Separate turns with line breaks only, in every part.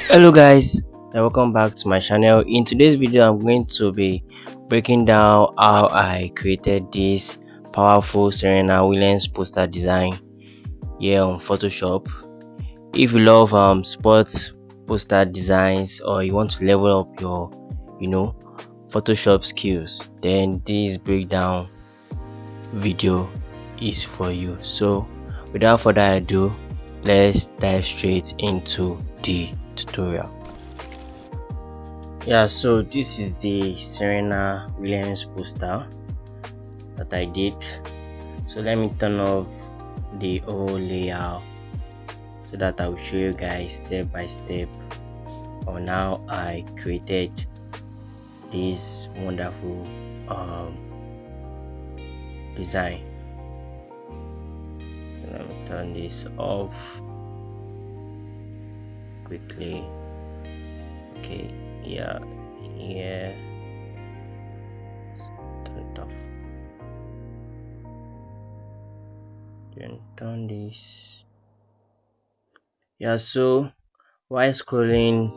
Hello guys, and welcome back to my channel. In today's video I'm going to be breaking down how I created this powerful Serena Williams poster design here on Photoshop. If you love sports poster designs, or you want to level up your you know Photoshop skills, then this breakdown video is for you. So without further ado, let's dive straight into the tutorial. Yeah, so this is the Serena Williams poster that I did. So let me turn off the whole layout so that I will show you guys step by step on how I created this wonderful design. So let me turn this off quickly. Okay, yeah, turn it off. Then turn this. Yeah, so while scrolling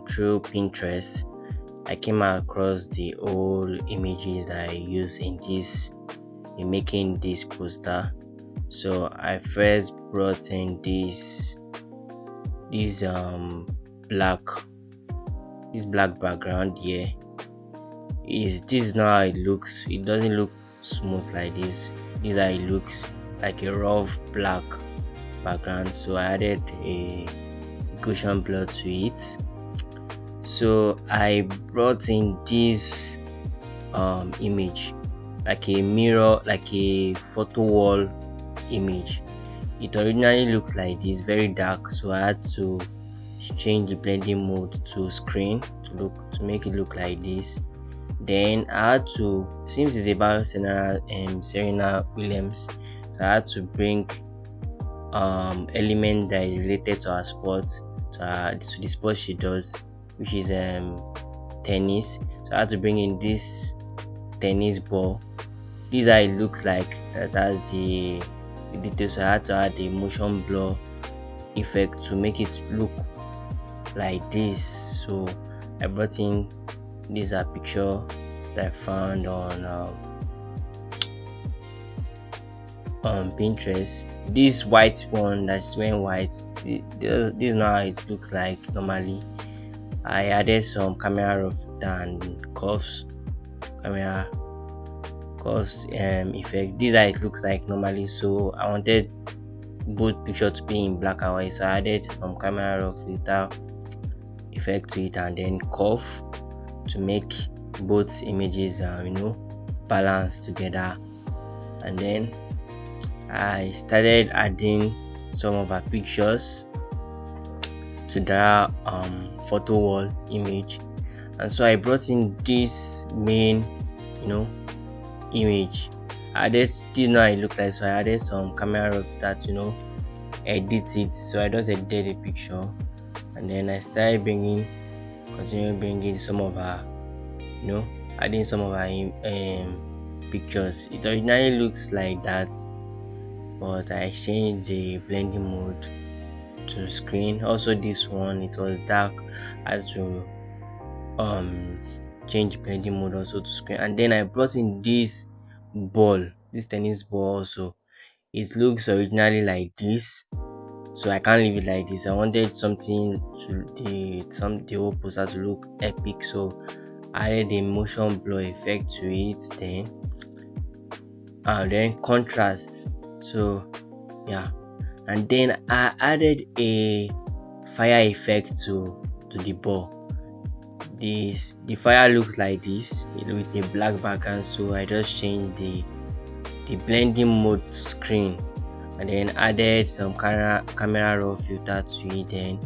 through Pinterest, I came across the old images that I used in making this poster. So I first brought in this black background here. This is not how it looks. It doesn't look smooth like this. This is how it looks, like a rough black background. So I added a Gaussian blur to it. So I brought in this image, like a mirror, like a photo wall image. It originally looked like this, very dark, so I had to change the blending mode to screen to make it look like this. Then I had to, since it's about Serena Williams, I had to bring element that is related to her sport, to the sport she does, which is tennis. So I had to bring in this tennis ball. This is how it looks like. That's the details. So I had to add a motion blur effect to make it look like this. So I brought in this picture that I found on Pinterest. This white one that's wearing white, this is not how it looks like normally. I added some camera rough and curves effect. This is how it looks like normally, so I wanted both picture to be in black and white, so I added some camera rough filter effect to it and then curve to make both images balance together. And then I started adding some of our pictures to that photo wall image, and so I brought in this main image. I added this, now it looked like, so I added some camera of that edit it. So I just edited the picture, and then I started continue bringing some of our adding some of our pictures. It originally looks like that, but I changed the blending mode to screen. Also this one, it was dark, I had to change blending mode also to screen. And then I brought in this tennis ball. Also it looks originally like this, so I can't leave it like this. I wanted something to the whole poster to look epic, so I added a motion blur effect to it, then contrast. So yeah, and then I added a fire effect to the ball. The fire looks like this with the black background, so I just changed the blending mode to screen, and then added some camera raw filter to it, then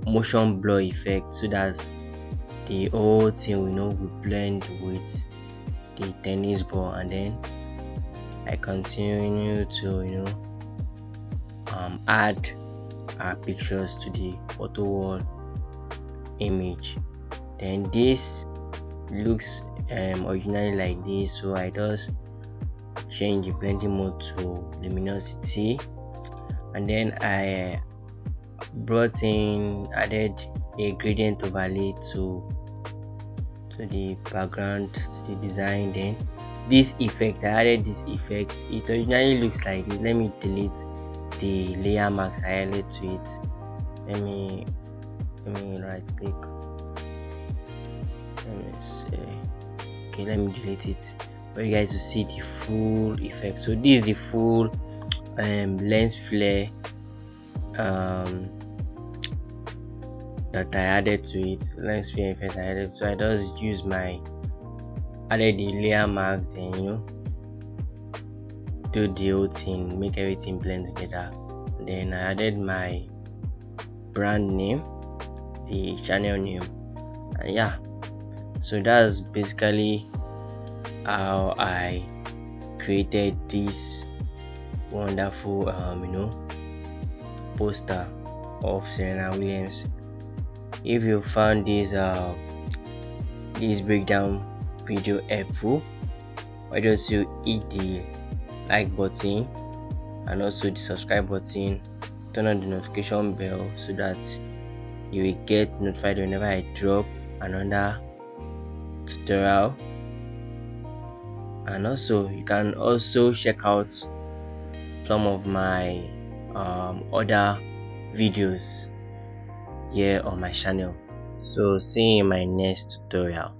motion blur effect, so that the whole thing would blend with the tennis ball. And then I continue to add our pictures to the photo wall image. Then this looks originally like this, so I just change the blending mode to luminosity, and then I added a gradient overlay to the background, to the design. Then this effect, I added this effect. It originally looks like this. Let me delete the layer marks I added to it. Let me right click. Let me see. Okay, let me delete it for you guys to see the full effect. So this is the full lens flare that I added to it, lens flare effect I added. So I just use added the layer marks, then do the whole thing, make everything blend together. Then I added my brand name, the channel name, and yeah, so that's basically how I created this wonderful poster of Serena Williams. If you found this breakdown video helpful, why don't you hit the like button and also the subscribe button, turn on the notification bell so that you will get notified whenever I drop another tutorial. And also you can also check out some of my other videos here on my channel. So see you in my next tutorial.